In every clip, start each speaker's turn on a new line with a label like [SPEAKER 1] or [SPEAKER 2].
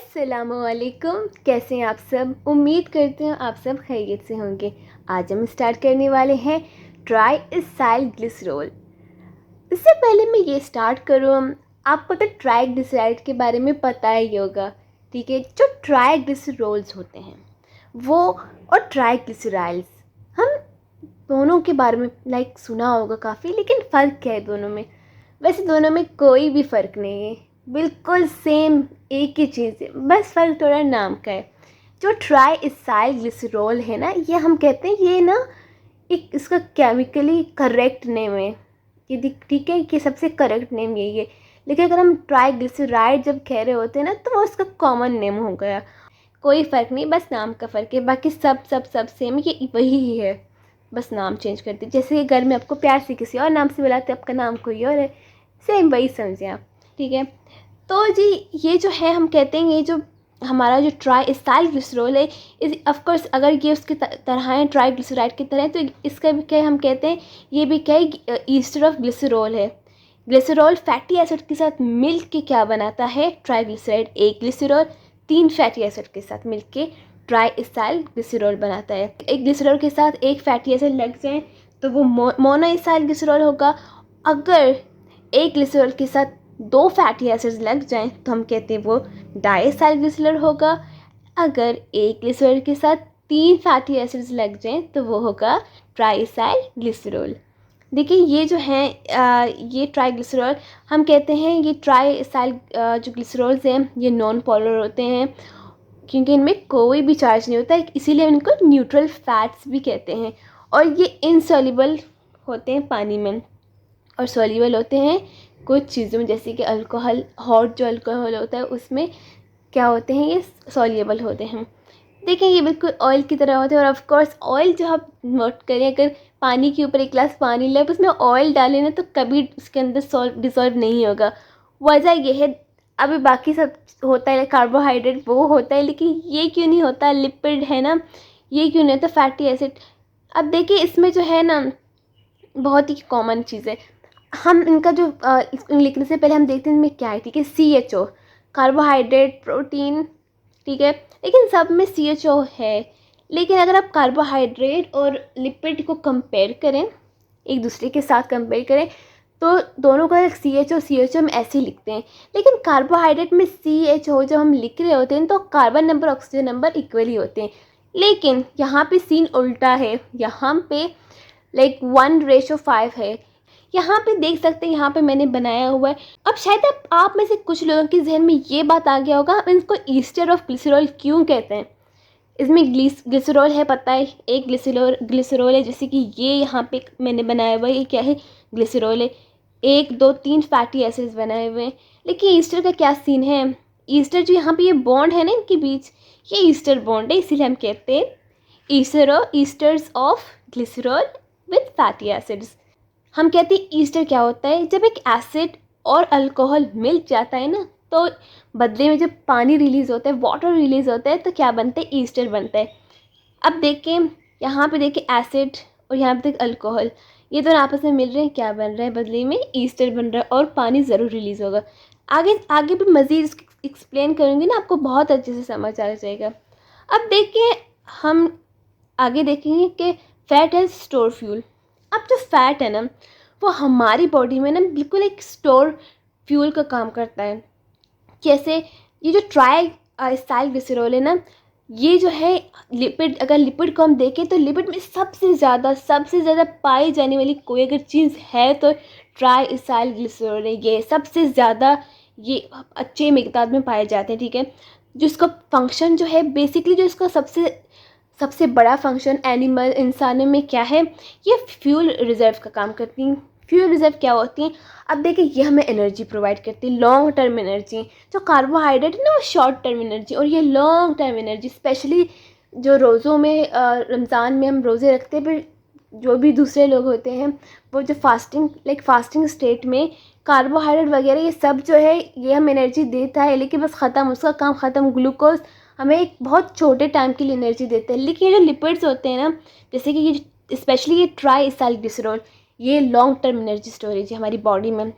[SPEAKER 1] अस्सलामुअलैकुम। कैसे हैं आप सब? उम्मीद करते हैं आप सब खैरियत से होंगे। आज हम स्टार्ट करने वाले हैं ट्राइएसाइल ग्लिसरॉल। इससे पहले मैं ये स्टार्ट करूँ, आपको तो ट्राइग्लिसराइड के बारे में पता ही होगा, ठीक है। जो ट्राइग्लिसरॉल्स होते हैं वो और ट्राइग्लिसराइड्स, हम दोनों के बारे में सुना होगा काफ़ी, लेकिन फ़र्क क्या है दोनों में? वैसे दोनों में कोई भी फ़र्क नहीं है, बिल्कुल सेम एक ही चीज़ है, बस फ़र्क थोड़ा नाम का है। जो ट्राइएसाइल ग्लिसरॉल है ना, ये हम कहते हैं, ये ना एक इसका केमिकली करेक्ट नेम है, ये ठीक है, कि सबसे करेक्ट नेम यही है। लेकिन अगर हम ट्राइग्लिसराइड जब कह रहे होते हैं ना, तो वो उसका कॉमन नेम हो गया। कोई फ़र्क नहीं, बस नाम का फ़र्क है, बाकी सब सेम, ये वही ही है, बस नाम चेंज कर दीजिए। जैसे घर में आपको प्यार से किसी और नाम से बुलाते, आपका नाम कोई और है, सेम वही समझें आप, ठीक है। तो जी, ये जो है हम कहते हैं, ये जो हमारा जो ट्राइएसाइल ग्लिसरॉल है, इस ऑफकोर्स अगर ये उसकी तरह है, ट्राइग्लिसराइड की तरह है, तो इसका भी क्या हम कहते हैं, ये भी क्या है, ईस्टर ऑफ ग्लिसरॉल है। ग्लिसरॉल फैटी एसिड के साथ मिल के क्या बनाता है, ट्राइग्लिसराइड। एक ग्लिसरॉल 3 फैटी एसिड के साथ मिल के ट्राइएसाइल ग्लिसरॉल बनाता है। एक ग्लिसरॉल के साथ एक फैटी एसिड लग जाए तो वो मोनोएसाइल ग्लिसरॉल होगा। अगर एक ग्लिसरॉल के साथ 2 फैटी एसिड्स लग जाएं तो हम कहते हैं वो डाइएसाइल ग्लिसरॉल होगा। अगर एक ग्लिसरॉल के साथ 3 फैटी एसिड्स लग जाएं तो वो होगा ट्राइएसाइल ग्लिसरॉल। देखिए, ये जो है ये ट्राइग्लिसरॉल हम कहते हैं, ये ट्राइएसाइल जो ग्लिसरॉल्स हैं ये नॉन पोलर होते हैं, क्योंकि इनमें कोई भी चार्ज नहीं होता है, इसीलिए इनको न्यूट्रल फैट्स भी कहते हैं। और ये इनसॉल्युबल होते हैं पानी में, और सॉल्युबल होते हैं कुछ चीज़ों में, जैसे कि अल्कोहल, हॉट जो अल्कोहल होता है उसमें क्या होते हैं, ये सॉल्युबल होते हैं। देखिए, ये बिल्कुल ऑयल की तरह होते हैं। और ऑफ कोर्स ऑयल जो आप नोट करें, अगर पानी के ऊपर एक गिलास पानी ले, उसमें ऑयल डालें ना, तो कभी उसके अंदर डिसॉल्व नहीं होगा। वजह ये है, अभी बाकी सब होता है, कार्बोहाइड्रेट वो होता है, लेकिन ये क्यों नहीं होता, लिपिड है ना, ये क्यों नहीं होता, फैटी एसिड। अब देखिए, इसमें जो है ना बहुत ही कॉमन चीज़ है, हम इनका जो इसको लिखने से पहले हम देखते हैं इनमें क्या है, ठीक है। CHO, कार्बोहाइड्रेट, प्रोटीन, ठीक है, लेकिन सब में CHO है। लेकिन अगर आप कार्बोहाइड्रेट और लिपिड को कंपेयर करें, एक दूसरे के साथ कंपेयर करें, तो दोनों का CHO हम ऐसे ही लिखते हैं। लेकिन कार्बोहाइड्रेट में CHO जब हम लिख रहे होते हैं तो carbon number, oxygen number equally होते हैं। लेकिन यहाँ पे सीन उल्टा है, यहाँ पे 1:5 है। यहाँ पे देख सकते हैं, यहाँ पे मैंने बनाया हुआ है। अब शायद आप में से कुछ लोगों के जहन में ये बात आ गया होगा, हम इसको ईस्टर ऑफ ग्लिसरॉल क्यों कहते हैं। इसमें ग्लिसरॉल है, पता है, एक ग्लिसरॉल है, जैसे कि ये यहाँ पे मैंने बनाया हुआ है, ये क्या है, ग्लिसरॉल है। 1 2 3 फैटी एसिड्स बनाए हुए हैं। लेकिन ईस्टर का क्या सीन है, ईस्टर जो यहाँ पे ये बॉन्ड है ना इनके बीच, ये ईस्टर बॉन्ड है, इसीलिए हम कहते हैं esters of glycerol with fatty acids. हम कहते हैं ईस्टर क्या होता है, जब एक एसिड और अल्कोहल मिल जाता है ना, तो बदले में जब पानी रिलीज़ होता है, वाटर रिलीज़ होता है, तो क्या बनता है, ईस्टर बनता है। अब देखें, यहाँ पे देखें एसिड और यहाँ पे देखें अल्कोहल, ये दोनों आपस में मिल रहे हैं, क्या बन रहा है, बदले में ईस्टर बन रहा है, और पानी ज़रूर रिलीज़ होगा। आगे आगे भी मज़ीद एक्सप्लेन करूँगी ना, आपको बहुत अच्छे से समझ आ जाएगा। अब देखिए, हम आगे देखेंगे कि फैट एज स्टोर फ्यूल। अब जो फैट है ना, वो हमारी बॉडी में ना बिल्कुल एक स्टोर फ्यूल का काम करता है। जैसे ये जो ट्राइएसाइल ग्लिसरॉल है ना, ये जो है लिपिड, अगर लिपिड को हम देखें तो लिपिड में सबसे ज़्यादा पाई जाने वाली कोई अगर चीज़ है तो ट्राइएसाइल ग्लिसरॉल है। ये सबसे ज़्यादा ये अच्छे मिकदार में पाए जाते हैं, ठीक है। जिसका फंक्शन जो है, बेसिकली जो इसका सबसे बड़ा फंक्शन एनिमल, इंसानों में क्या है, ये फ्यूल रिजर्व का काम करती हैं। फ्यूल रिजर्व क्या होती हैं, अब देखिए, ये हमें एनर्जी प्रोवाइड करती है, लॉन्ग टर्म एनर्जी। जो कार्बोहाइड्रेट है ना, वो शॉर्ट टर्म एनर्जी, और ये लॉन्ग टर्म एनर्जी, स्पेशली जो रोज़ों में रमज़ान में हम रोज़े रखते हैं, फिर जो भी दूसरे लोग होते हैं, वो जो फास्टिंग स्टेट में कार्बोहाइड्रेट वगैरह ये सब जो है, ये हम एनर्जी देता है, लेकिन बस ख़त्म, उसका काम ख़त्म। ग्लूकोज हमें एक बहुत छोटे टाइम के लिए एनर्जी देते हैं। लेकिन ये जो लिपिड्स होते हैं ना, जैसे कि ये स्पेशली ये ट्राइएसाइल ग्लिसरॉल, ये लॉन्ग टर्म एनर्जी स्टोरेज है हमारी बॉडी में।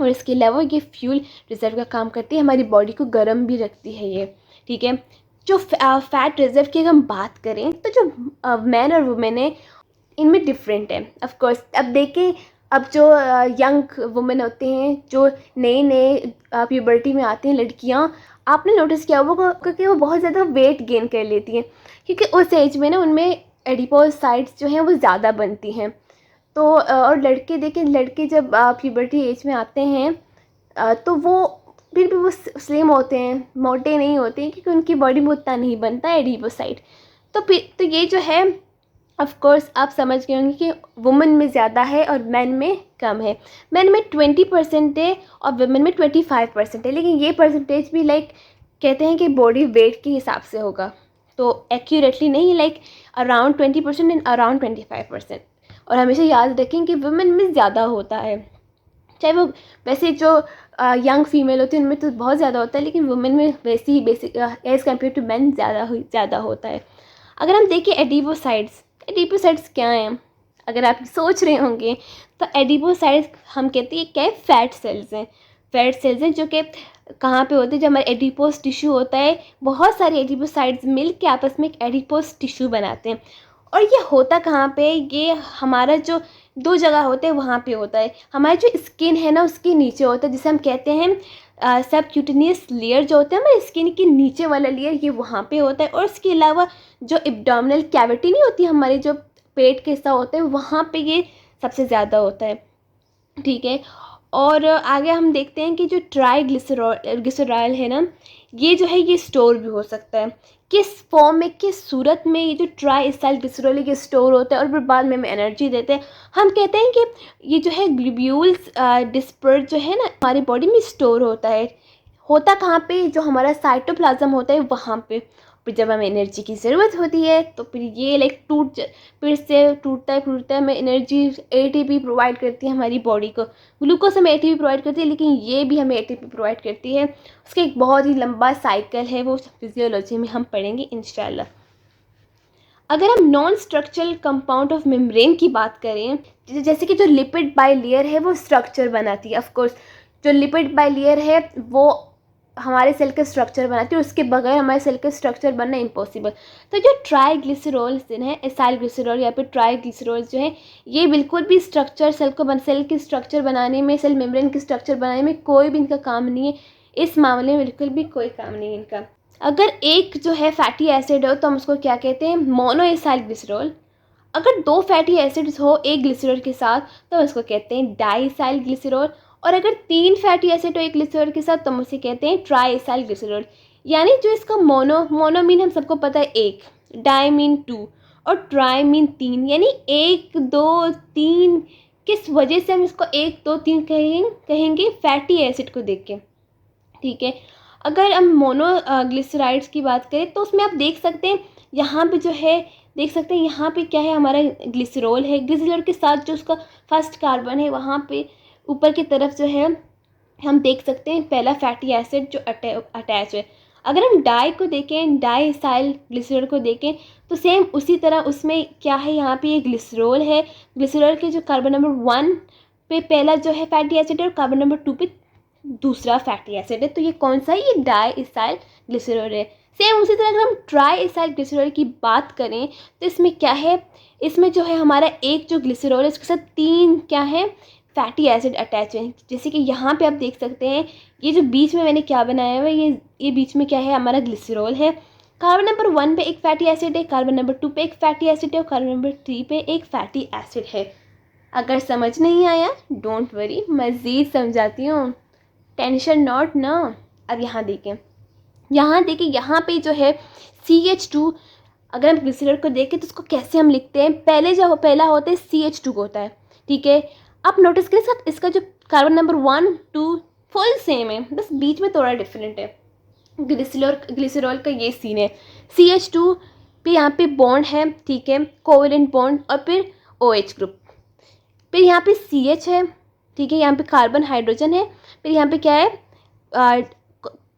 [SPEAKER 1] और इसके अलावा ये फ्यूल रिजर्व का काम करती है, हमारी बॉडी को गर्म भी रखती है ये, ठीक है। जो फैट रिजर्व की अगर हम बात करें तो जो मैन और वुमेन है इनमें डिफरेंट है ऑफ कोर्स। अब देखें, अब जो यंग वुमेन होते हैं, जो नए नए प्यूबर्टी में आती हैं लड़कियां, आपने नोटिस किया होगा कि वो बहुत ज़्यादा वेट गेन कर लेती हैं, क्योंकि उस एज में ना उनमें एडिपोसाइट्स जो हैं वो ज़्यादा बनती हैं। तो और लड़के देखें, लड़के जब प्यूबर्टी एज में आते हैं तो वो फिर भी वो स्लिम होते हैं, मोटे नहीं होते हैं, क्योंकि उनकी बॉडी में उतना नहीं बनता है एडिपोसाइट। तो फिर तो ये जो है ऑफ कोर्स आप समझ गए होंगे कि वुमेन में ज़्यादा है और मैन में कम है। मैन में 20% है और वुमेन में 25% है, लेकिन ये परसेंटेज भी लाइक कहते हैं कि बॉडी वेट के हिसाब से होगा, तो एक्यूरेटली नहीं, लाइक अराउंड 20% एंड अराउंड 25%। और हमेशा याद रखें कि वुमेन में ज़्यादा होता है, चाहे वो वैसे जो यंग फीमेल होती है उनमें तो बहुत ज़्यादा होता है, लेकिन वुमेन में वैसे ही basic as compare to man ज़्यादा होता है। अगर हम देखें एडिपोसाइट्स क्या हैं, अगर आप सोच रहे होंगे तो एडिपोसाइट्स हम कहते हैं क्या है, फैट सेल्स हैं जो कि कहाँ पे होते हैं, जब हमारे एडिपोस टिश्यू होता है, बहुत सारे एडिपोसाइट्स मिल के आपस में एक एडिपोस टिश्यू बनाते हैं। और ये होता कहाँ पे, ये हमारा जो 2 जगह होते हैं वहाँ पे होता है। हमारी जो स्किन है ना उसके नीचे होता है, जिसे हम कहते हैं सबक्यूटेनियस लेयर जो होता है हमारे स्किन के नीचे वाला लेयर, ये वहाँ पे होता है। और इसके अलावा जो एब्डोमिनल कैविटी नहीं होती, हमारे जो पेट के हिस्सा होता है, वहाँ पे ये सबसे ज़्यादा होता है, ठीक है। और आगे हम देखते हैं कि जो ट्राईग्लिसरॉल है ना, ये जो है ये स्टोर भी हो सकता है। किस फॉर्म में, किस सूरत में ये जो ट्राईएसाइलग्लिसरॉल ये स्टोर होता है और फिर बाद में हमें एनर्जी देते हैं। हम कहते हैं कि ये जो है ग्लोब्यूल्स डिस्पर्स जो है ना हमारी बॉडी में स्टोर होता कहाँ पे, जो हमारा साइटोप्लाज्म होता है वहाँ पे। फिर जब हमें एनर्जी की ज़रूरत होती है तो फिर ये लाइक फिर से टूटता है, हमें एनर्जी एटीपी प्रोवाइड करती है हमारी बॉडी को। ग्लूकोज हमें एटीपी प्रोवाइड करती है, लेकिन ये भी हमें एटीपी प्रोवाइड करती है। उसका एक बहुत ही लंबा साइकिल है, वो फिजियोलॉजी में हम पढ़ेंगे इंशाल्लाह। अगर हम non structural compound of membrane की बात करें, जैसे कि जो लिपिड बाइलेयर है वो स्ट्रक्चर बनाती है। ऑफ कोर्स जो लिपिड बाइलेयर है वो हमारे सेल का स्ट्रक्चर बनाती है, उसके बगैर हमारे सेल का स्ट्रक्चर बनना इम्पॉसिबल। तो जो ट्राईग्लिसरॉल है, एसाइलग्लिसरॉल या फिर ट्राईग्लिसरॉल जो है, ये बिल्कुल भी स्ट्रक्चर सेल की स्ट्रक्चर बनाने में, सेल मेम्ब्रेन की स्ट्रक्चर बनाने में कोई भी इनका काम नहीं है। इस मामले में बिल्कुल भी कोई काम नहीं है इनका। अगर एक जो है फैटी एसिड हो तो हम उसको क्या कहते हैं, मोनोएसाइलग्लिसरॉल। अगर 2 फैटी एसिड्स हो एक ग्लिसरॉल के साथ तो उसको कहते हैं डाईएसाइलग्लिसरॉल। और अगर 3 फैटी एसिड हो एक ग्लिसरॉल के साथ तो हम उसे कहते हैं ट्राईएसाइलग्लिसरॉल। यानी जो इसका मोनो मीन हम सबको पता है 1, डाई मीन 2 और ट्राई मीन 3, यानी 1 2 3। किस वजह से हम इसको 1 2 3 कहेंगे फैटी एसिड को देख के, ठीक है। अगर हम मोनोग्लिसराइड्स की बात करें तो उसमें आप देख सकते हैं यहाँ पे जो है, देख सकते हैं यहाँ पे क्या है, हमारा ग्लिसरॉल है। ग्लिसरॉल के साथ जो उसका फर्स्ट कार्बन है वहाँ पे ऊपर की तरफ जो है हम देख सकते हैं पहला फैटी एसिड जो अटैच है। अगर हम डाई को देखें, डाईएसाइल ग्लिसरॉल को देखें तो सेम उसी तरह उसमें क्या है, यहाँ पे ये ग्लिसरॉल है। ग्लिसरॉल के जो कार्बन नंबर 1 पे पहला जो है फैटी एसिड है और कार्बन नंबर 2 पे दूसरा फैटी एसिड है। तो ये कौन सा है, ये डाईएसाइल ग्लिसरॉल है। सेम उसी तरह अगर हम ट्राईएसाइल ग्लिसरॉल की बात करें तो इसमें क्या है, इसमें जो है हमारा एक जो ग्लिसरॉल है उसके साथ 3 क्या है फैटी एसिड अटैच है। जैसे कि यहाँ पे आप देख सकते हैं ये जो बीच में मैंने क्या बनाया हुआ है, ये बीच में क्या है, हमारा ग्लिसरॉल है। कार्बन नंबर 1 पे एक फैटी एसिड है, कार्बन नंबर 2 पे एक फैटी एसिड है और कार्बन नंबर 3 पे एक फैटी एसिड है। अगर समझ नहीं आया डोंट वरी, मज़ीद समझाती हूँ, टेंशन नॉट ना। अब यहाँ देखें, यहाँ पे जो है CH2, अगर हम ग्लिसरॉल को देखें तो उसको कैसे हम लिखते हैं, पहला होता है CH2 होता है, ठीक है। आप नोटिस करें साथ इसका जो कार्बन नंबर 1 2 फुल सेम है, बस बीच में थोड़ा डिफरेंट है। ग्लिसरॉल का ये सीन है, CH2 पे यहाँ पे बॉन्ड है, ठीक है, कोवेलेंट बॉन्ड और फिर OH ग्रुप। फिर यहाँ पे CH है, ठीक है, यहाँ पे कार्बन हाइड्रोजन है, फिर यहाँ पे क्या है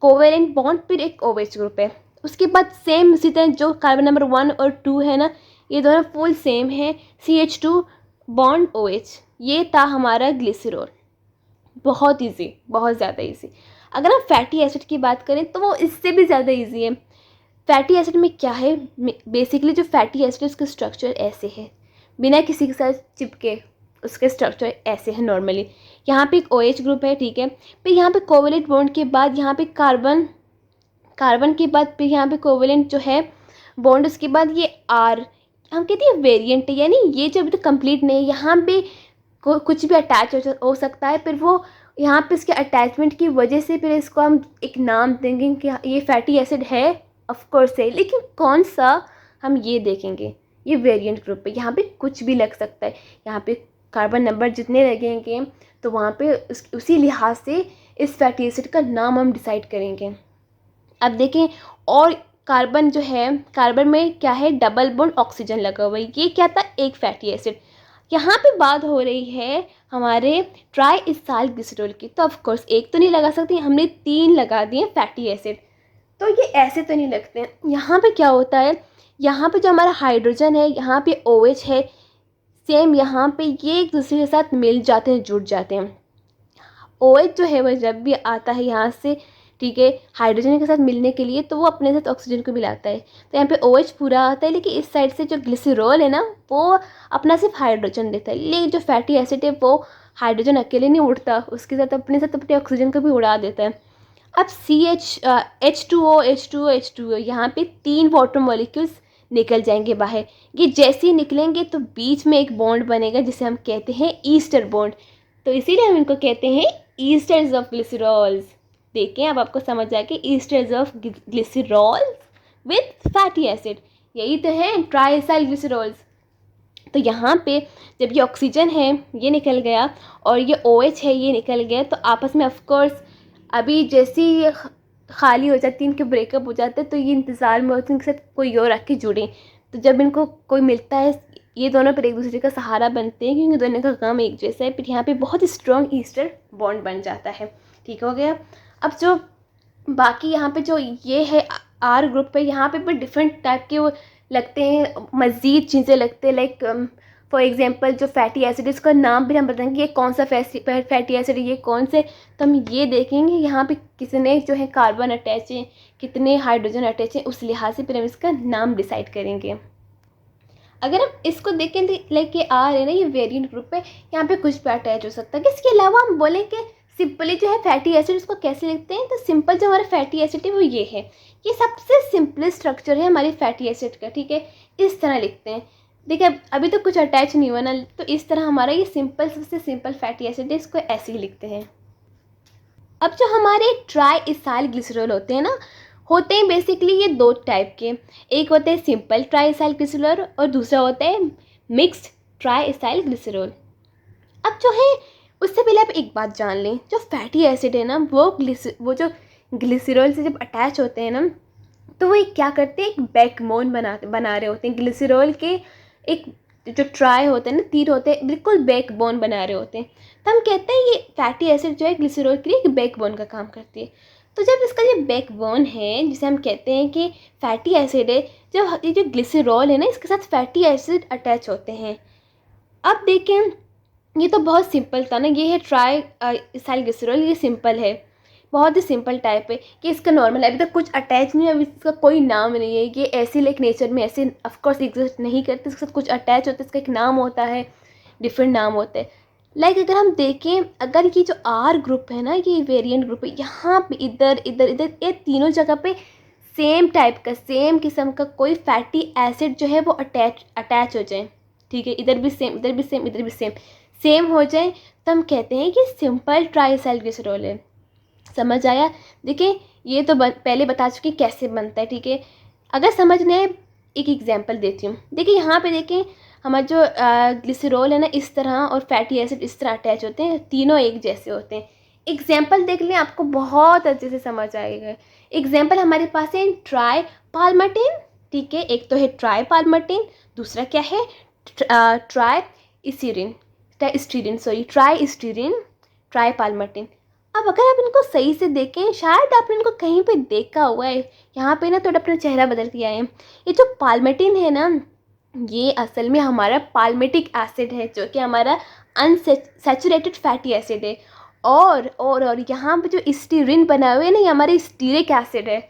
[SPEAKER 1] कोवेलेंट बॉन्ड, फिर एक OH ग्रुप है। उसके बाद सेम उसी तरह जो कार्बन नंबर 1 और 2 है ना, ये दोनों फुल सेम है, CH2 बॉन्ड OH। ये था हमारा ग्लिसरॉल। बहुत ईजी, बहुत ज़्यादा ईजी। अगर हम फैटी एसिड की बात करें तो वो इससे भी ज़्यादा ईजी है। फैटी एसिड में क्या है, बेसिकली जो फैटी एसिड है उसका स्ट्रक्चर ऐसे है, बिना किसी के साथ चिपके उसके स्ट्रक्चर ऐसे है नॉर्मली। यहाँ पे एक OH ग्रुप है, ठीक है। फिर यहाँ पे कोवेलेंट बॉन्ड के बाद यहाँ पे कार्बन के बाद फिर यहाँ पे कोवेलेंट जो है बॉन्ड, उसके बाद ये R, हम कहते हैं वेरिएंट है, यानी ये जो अभी तक कंप्लीट नहीं है, यहाँ पे कुछ भी अटैच हो सकता है। फिर वो यहाँ पे इसके अटैचमेंट की वजह से फिर इसको हम एक नाम देंगे कि ये फैटी एसिड है, ऑफ कोर्स है, लेकिन कौन सा हम ये देखेंगे। ये वेरिएंट ग्रुप है, यहाँ पे कुछ भी लग सकता है, यहाँ पे कार्बन नंबर जितने लगेंगे तो वहाँ पे उसी लिहाज से इस फैटी एसिड का नाम हम डिसाइड करेंगे। अब देखें, और कार्बन जो है, कार्बन में क्या है, डबल बॉन्ड ऑक्सीजन लगा हुआ है, ये क्या था, एक फैटी एसिड। यहाँ पे बात हो रही है हमारे ट्राई इथाइल ग्लिसरॉल की, तो ऑफ कोर्स एक तो नहीं लगा सकती, हमने 3 लगा दिए फैटी एसिड, तो ये ऐसे तो नहीं लगते हैं। यहाँ पे क्या होता है, यहाँ पे जो हमारा हाइड्रोजन है, यहाँ पे OH है, सेम यहाँ पे ये एक दूसरे के साथ मिल जाते हैं, जुड़ जाते हैं। OH जो है वह जब भी आता है यहाँ से, ठीक है, हाइड्रोजन के साथ मिलने के लिए, तो वो अपने साथ ऑक्सीजन को मिलाता है, तो यहाँ पे OH पूरा आता है। लेकिन इस साइड से जो ग्लिसरॉल है ना, वो अपना सिर्फ हाइड्रोजन देता है। लेकिन जो फैटी एसिड है वो हाइड्रोजन अकेले नहीं उड़ता, उसके साथ अपने ऑक्सीजन को भी उड़ा देता है। अब H2O यहाँ पे 3 वाटर मॉलिक्यूल्स निकल जाएंगे बाहर। ये जैसे ही निकलेंगे तो बीच में एक बॉन्ड बनेगा जिसे हम कहते हैं ईस्टर बॉन्ड, तो इसीलिए हम इनको कहते हैं ईस्टर्स ऑफ ग्लिसरॉल्स। देखें, अब आपको समझ आ गया, esters of glycerols with fatty acid, यही तो है ट्राइसाइल ग्लिसरॉल्स। तो यहाँ पे जब ये ऑक्सीजन है ये निकल गया और ये OH है ये निकल गया, तो आपस में ऑफकोर्स अभी जैसे ही खाली हो जाती है, इनके ब्रेकअप हो जाते हैं, तो ये इंतज़ार में होते हैं इनके साथ कोई और आके जुड़े। तो जब इनको कोई मिलता है, ये दोनों फिर एक दूसरे का सहारा बनते हैं, क्योंकि दोनों का काम एक जैसा है। फिर यहाँ पे बहुत स्ट्रॉन्ग ईस्टर बॉन्ड बन जाता है, ठीक हो गया। अब जो बाकी यहाँ पे जो ये है R ग्रुप पे, यहाँ पे भी डिफरेंट टाइप के वो लगते हैं, मज़ीद चीज़ें लगते हैं। लाइक फॉर एग्जांपल जो फैटी एसिड, इसका नाम भी हम बताएंगे ये कौन सा फैटी एसिड है, ये कौन से, तो हम ये देखेंगे यहाँ पे कितने जो है कार्बन अटैच हैं, कितने हाइड्रोजन अटैच हैं, उस लिहाज से फिर हम इसका नाम डिसाइड करेंगे। अगर हम इसको देखें तो लाइक ये R है ना, ये वेरिएंट ग्रुप है, यहाँ पे कुछ भी अटैच हो सकता है। इसके अलावा हम बोलें कि सिंपली जो है फैटी एसिड उसको कैसे लिखते हैं, तो सिंपल जो हमारा फैटी एसिड है वो ये है, ये सबसे सिंपल स्ट्रक्चर है हमारी फैटी एसिड का, ठीक है, इस तरह लिखते हैं। देखिए अभी तो कुछ अटैच नहीं हुआ ना, तो इस तरह हमारा ये सिंपल, सबसे सिंपल फैटी एसिड है, इसको ऐसे ही लिखते हैं। अब जो हमारे ट्राई इथाइल ग्लिसरॉल होते हैं ना, होते हैं बेसिकली ये 2 टाइप के, एक होते हैं सिंपल ट्राई इथाइल ग्लिसरॉल और दूसरा होता है मिक्स्ड ट्राई इथाइल ग्लिसरॉल। अब जो है उससे पहले आप एक बात जान लें, जो फैटी एसिड है ना, वो जो ग्लिसरॉल से जब अटैच होते हैं ना, तो वो एक क्या करते हैं, एक बैकबोन बना रहे होते हैं ग्लिसरॉल के। एक जो ट्राई होते हैं ना, तीर होते हैं, बिल्कुल बैकबोन बना रहे होते हैं, तो हम कहते हैं ये फैटी एसिड जो है ग्लिसरॉल के लिए एक बैकबोन का काम करती है। तो जब इसका ये बैकबोन है, जिसे हम कहते हैं कि फैटी एसिड है, जब ये जो ग्लिसरॉल है ना, इसके साथ फैटी एसिड अटैच होते हैं। अब देखें, ये तो बहुत सिंपल था ना, ये है ट्राई इथाइल ग्लिसरॉल, ये सिंपल है, बहुत ही सिंपल टाइप है कि इसका नॉर्मल है, अभी तक कुछ अटैच नहीं है, अभी इसका कोई नाम नहीं है, ये ऐसे लाइक नेचर में ऐसे ऑफकोर्स एग्जिस्ट नहीं करते, इसके साथ कुछ अटैच होता है, इसका एक नाम होता है, डिफरेंट नाम होते हैं। लाइक अगर हम देखें, अगर ये जो R ग्रुप है ना, ये वेरिएंट ग्रुप है, यहाँ पे इधर इधर इधर ये तीनों जगह पे सेम टाइप का, सेम किस्म का कोई फैटी एसिड जो है वो अटैच हो जाए, ठीक है, इधर भी सेम, इधर भी सेम, इधर भी सेम हो जाए, तो हम कहते हैं कि सिंपल ट्राइसाइल ग्लिसरॉल है। समझ आया। देखिए ये तो पहले बता चुके कैसे बनता है, ठीक है। अगर समझने एक एग्जांपल देती हूँ। देखिए यहाँ पे देखें, हमारा जो ग्लिसरॉल है ना, इस तरह, और फैटी एसिड इस तरह अटैच होते हैं, तीनों एक जैसे होते हैं। एग्जांपल देख लें, आपको बहुत अच्छे से समझ आएगा। एग्जांपल हमारे पास है ट्राई पाल्मर्टेन, ठीक है, एक तो है ट्राई पाल्मर्टेन, दूसरा क्या है ट्राई स्टीरीन, ट्राई पाल्मर्टेन। अब अगर आप इनको सही से देखें, शायद आपने इनको कहीं पे देखा हुआ है, यहाँ पे ना थोड़ा अपना चेहरा बदल के आए हैं। ये जो पाल्मर्टेन है ना, ये असल में हमारा पाल्मेटिक एसिड है, जो कि हमारा अनसैचुरेटेड फैटी एसिड है। और यहाँ पे जो स्टीरिन बना हुआ है ना, ये हमारे स्टीरिक एसिड है।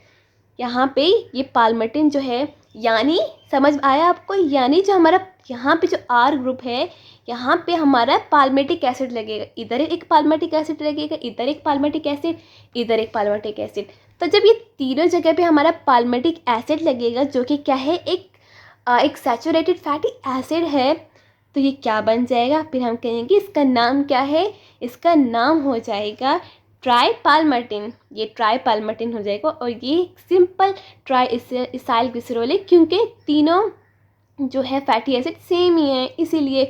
[SPEAKER 1] यहाँ पे ये पाल्मेटिन जो है, यानी समझ आया आपको, यानी जो हमारा यहाँ पे जो आर ग्रुप है, यहाँ पे हमारा पाल्मेटिक एसिड लगेगा, इधर एक पाल्मेटिक एसिड लगेगा, इधर एक पाल्मेटिक एसिड, इधर एक पाल्मेटिक एसिड। तो जब ये तीनों जगह पे हमारा पाल्मेटिक एसिड लगेगा, जो कि क्या है, एक सैचुरेटेड फैटी एसिड है, तो ये क्या बन जाएगा, फिर हम कहेंगे इसका नाम क्या है, इसका नाम हो जाएगा ट्राईपाल्मेटिन। ये ट्राईपाल्मेटिन हो जाएगा, और ये सिंपल ट्राई इसाइल ग्लिसरॉल है, क्योंकि तीनों जो है फैटी एसिड सेम ही है, इसीलिए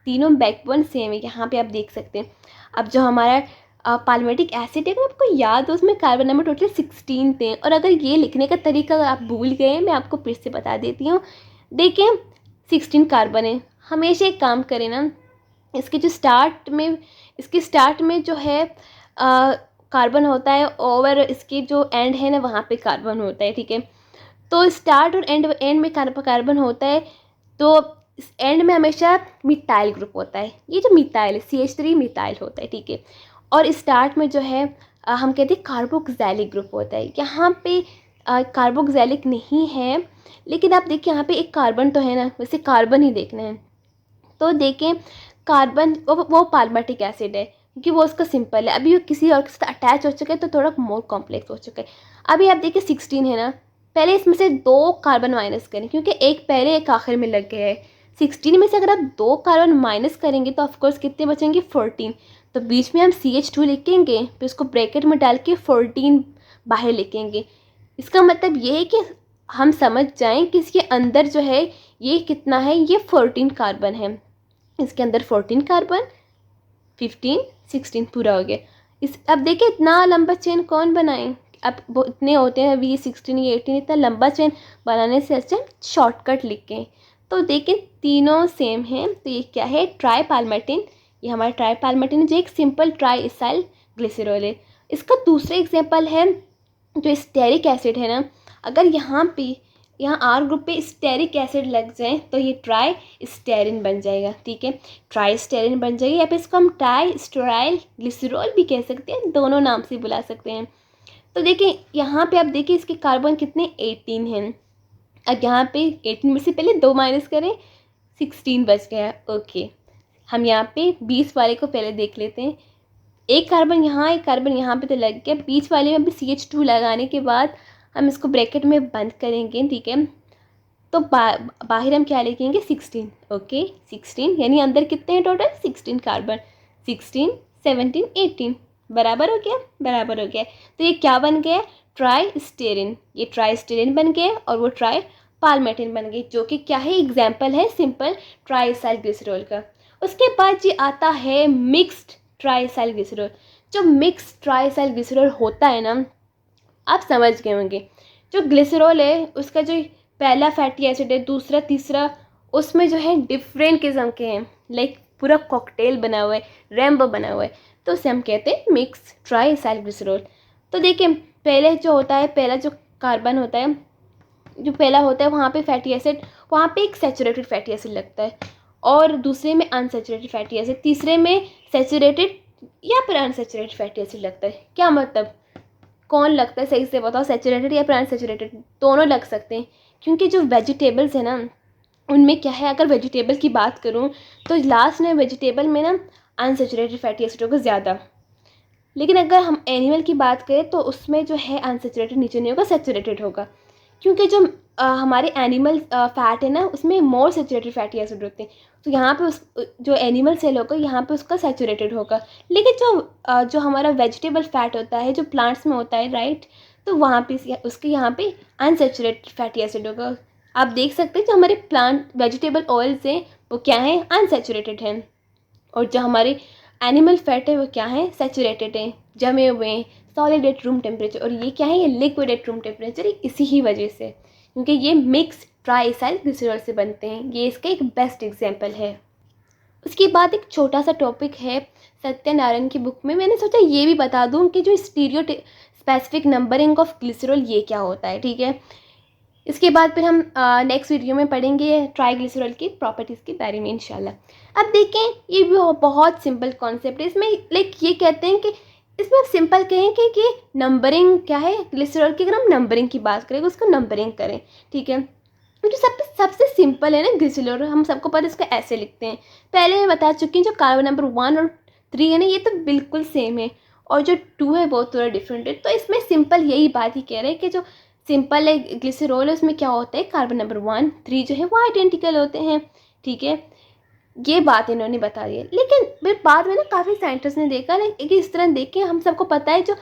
[SPEAKER 1] तीनों बैकबोन सेम है। यहाँ पे आप देख सकते हैं। अब जो हमारा पाल्मेटिक एसिड है, अगर आपको याद हो, उसमें कार्बन नंबर टोटल 16 थे, और अगर ये लिखने का तरीका अगर आप भूल गए, मैं आपको फिर से बता देती हूँ। देखिए 16 कार्बन है। हमेशा एक काम करें ना, इसके स्टार्ट में जो है कार्बन होता है, और इसके जो एंड है ना, वहाँ पे कार्बन होता है, ठीक है। तो स्टार्ट और एंड में कार्बन होता है, तो इस एंड में हमेशा मिथाइल ग्रुप होता है। ये जो मिथाइल है, CH3 मिथाइल होता है, ठीक है। और स्टार्ट में जो है हम कहते हैं कार्बोक्सिलिक ग्रुप होता है। यहाँ पे कार्बोक्सिलिक नहीं है, लेकिन आप देखिए यहाँ पे एक कार्बन तो है ना, वैसे कार्बन ही देखना है। तो देखें कार्बन वो पाल्मेटिक एसिड है, क्योंकि वो उसका सिंपल है। अभी वो किसी और के साथ अटैच हो चुका है, तो थोड़ा मोर कॉम्प्लेक्स हो चुका है। अभी आप देखिए 16 है ना, पहले इसमें से 2 कार्बन माइनस करें, क्योंकि एक पहले एक आखिर में लग गया है। 16 में से अगर आप 2 कार्बन माइनस करेंगे, तो ऑफकोर्स कितने बचेंगे, 14। तो बीच में हम CH2 लिखेंगे, फिर उसको ब्रैकेट में डाल के 14 बाहर लिखेंगे। इसका मतलब ये है कि हम समझ जाएं कि इसके अंदर जो है ये कितना है, ये 14 कार्बन है। इसके अंदर 14 कार्बन, 15, 16 पूरा हो गया। अब देखिए इतना लंबा चेन कौन बनाए, अब इतने होते हैं V16 ये 18, इतना लंबा चेन बनाने से अच्छा शॉर्टकट लिख के। तो देखिए तीनों सेम हैं, तो ये क्या है, ट्राईपाल्मेटिन। ये हमारा ट्राईपाल्मेटिन जो एक सिंपल ट्राई इसाइल ग्लिसरॉल है। इसका दूसरा एग्जाम्पल है जो स्टेरिक एसिड है ना, अगर यहाँ आर ग्रुप पे स्टेरिक एसिड लग जाए, तो ये ट्राई स्टेरिन बन जाएगा, ठीक है। ट्राई स्टेरिन बन जाएगी, या फिर इसको हम ट्राई स्टेराइल ग्लिसरॉल भी कह सकते हैं, दोनों नाम से बुला सकते हैं। तो देखिए यहाँ पे आप देखिए इसके कार्बन कितने, 18 हैं। अब यहाँ पे 18 में से पहले 2 माइनस करें, 16 बच गया, ओके। हम यहाँ पे 20 वाले को पहले देख लेते हैं। एक कार्बन यहाँ पे तो लग गया, बीच वाले में भी CH2 लगाने के बाद हम इसको ब्रैकेट में बंद करेंगे, ठीक है। तो बाहर हम क्या लिखेंगे, 16, ओके 16, यानी अंदर कितने हैं टोटल, 16 कार्बन, 16, 17, 18, बराबर हो गया। तो ये क्या बन गया, ट्राई स्टेरिन। ये ट्राई स्टेरिन बन गया, और वो ट्राई पाल्मेटिन बन गई, जो कि क्या है, एग्जाम्पल है सिंपल ट्राई इसाइल ग्लिसरॉल का। उसके बाद ये आता है मिक्स्ड ट्राई इसाइल ग्लिसरॉल। जो मिक्स ट्राई इसाइल ग्लिसरॉल होता है ना, आप समझ गए होंगे, जो ग्लिसरॉल है उसका जो पहला फैटी एसिड है, दूसरा तीसरा, उसमें जो है डिफरेंट किस्म के हैं, लाइक पूरा कॉकटेल बना हुआ है, रेम्बो बना हुआ है, तो उसे हम कहते हैं मिक्स ट्राई इसाइल ग्लिसरॉल। तो देखिए पहले जो होता है, पहला जो कार्बन होता है, जो पहला होता है वहाँ पे फैटी एसिड, वहाँ पे एक सैचुरेटेड फैटी एसिड लगता है, और दूसरे में अनसैचुरेटेड फैटी एसिड, तीसरे में सैचुरेटेड या फिर अनसैचुरेटेड फैटी एसिड लगता है। क्या मतलब, कौन लगता है सही से बताओ, सैचुरेटेड या फिर अनसैचुरेटेड, दोनों लग सकते हैं। क्योंकि जो वेजिटेबल्स है ना, उनमें क्या है, अगर वेजिटेबल की बात करूँ, तो लास्ट में वेजिटेबल में ना अनसैचुरेटेड फैटी एसिड होगा ज़्यादा, लेकिन अगर हम एनिमल की बात करें, तो उसमें जो है अनसैचुरेटेड नीचे नहीं होगा, सैचुरेटेड होगा। क्योंकि जो हमारे एनिमल फैट है ना, उसमें मोर सैचुरेटेड फैटी एसिड होते हैं, तो यहाँ पे उस जो एनिमल सेल होगा, यहाँ पे उसका सैचुरेटेड होगा। लेकिन जो हमारा वेजिटेबल फैट होता है, जो प्लांट्स में होता है, राइट, तो वहाँ पे उसके यहाँ पे अनसैचुरेटेड फैटी एसिड होगा। आप देख सकते हैं जो हमारे प्लांट वेजिटेबल ऑयल्स हैं, वो क्या हैं, अनसैचुरेटेड हैं, और जो हमारे एनिमल फैट है वो क्या है, सैचुरेटेड है, जमे हुए हैं, सॉलिड एट रूम टेम्परेचर, और ये क्या है, ये लिक्विड एट रूम टेम्परेचर, इसी ही वजह से, क्योंकि ये मिक्स ट्राई इसाइल ग्लिसरॉल से बनते हैं। ये इसका एक बेस्ट एग्जाम्पल है। उसके बाद एक छोटा सा टॉपिक है सत्यनारायण की बुक में, मैंने सोचा ये भी बता दूं कि जो stereo specific numbering of glycerol ये क्या होता है, ठीक है। इसके बाद फिर हम नेक्स्ट वीडियो में पढ़ेंगे ट्राइग्लिसरॉल की प्रॉपर्टीज़ के बारे में इंशाल्लाह। अब देखें, ये भी बहुत सिंपल कॉन्सेप्ट है। इसमें लाइक ये कहते हैं कि इसमें आप सिंपल कहें कि नंबरिंग क्या है ग्लिसरॉल की, अगर हम नंबरिंग की बात करें उसको नंबरिंग करें, ठीक है। जो सबसे सिंपल है ना ग्लिसरॉल, हम सबको पता है इसका ऐसे लिखते हैं। पहले मैं बता चुकी हूँ जो कार्बन नंबर 1 और 3 है ना, ये तो बिल्कुल सेम है, और जो 2 है वो थोड़ा डिफरेंट है। तो इसमें सिंपल यही बात ही कह रहे हैं कि जो सिंपल है ग्लिसरॉल है उसमें क्या होता है, कार्बन नंबर 1 3 जो है वो आइडेंटिकल होते हैं, ठीक है। ये बात इन्होंने बता दी है। लेकिन फिर बाद में ना काफ़ी साइंटिस्ट ने देखा कि इस तरह देखें, हम सबको पता है जो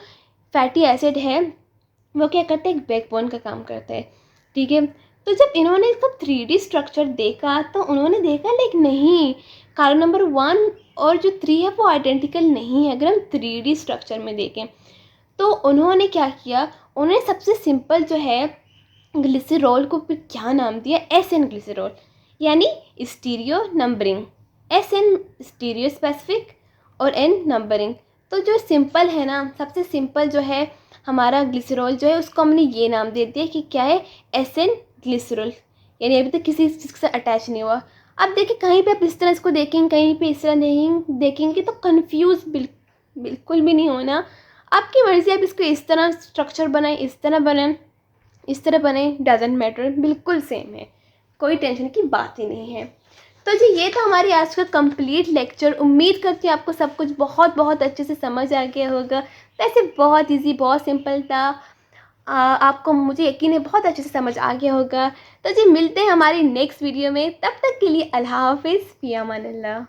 [SPEAKER 1] फैटी एसिड है वो क्या करते हैं, एक बैकबोन का काम करता है, ठीक है। तो जब इन्होंने इसका 3D स्ट्रक्चर देखा तो उन्होंने देखा लाइक नहीं, कार्बन नंबर 1 और जो 3 है वो आइडेंटिकल नहीं है अगर हम 3D स्ट्रक्चर में देखें। तो उन्होंने क्या किया, उन्होंने सबसे सिंपल जो है ग्लिसरॉल को फिर क्या नाम दिया, SN ग्लिसरॉल, यानी stereo numbering. SN stereo specific और N नंबरिंग। तो जो सिंपल है ना, सबसे सिंपल जो है हमारा ग्लिसरॉल जो है उसको हमने ये नाम दे दिया कि क्या है, SN ग्लिसरॉल, यानी अभी तक किसी चीज़ से अटैच नहीं हुआ। अब देखिए कहीं पे आप इस तरह इसको देखेंगे, कहीं पे इस तरह नहीं देखेंगे तो कन्फ्यूज़ बिल्कुल भी नहीं होना। आपकी मर्ज़ी, आप इसको इस तरह स्ट्रक्चर बनाएं, इस तरह बनाएं, इस तरह बने, डजेंट मैटर, बिल्कुल सेम है, कोई टेंशन की बात ही नहीं है। तो जी ये था हमारी आज का कंप्लीट लेक्चर। उम्मीद करती हूँ आपको सब कुछ बहुत बहुत अच्छे से समझ आ गया होगा। वैसे बहुत इजी, बहुत सिंपल था। आपको, मुझे यकीन है, बहुत अच्छे से समझ आ गया होगा। तो जी मिलते हैं हमारी नेक्स्ट वीडियो में, तब तक के लिए अल्लाह हाफिज़, फ़ी अमान अल्लाह।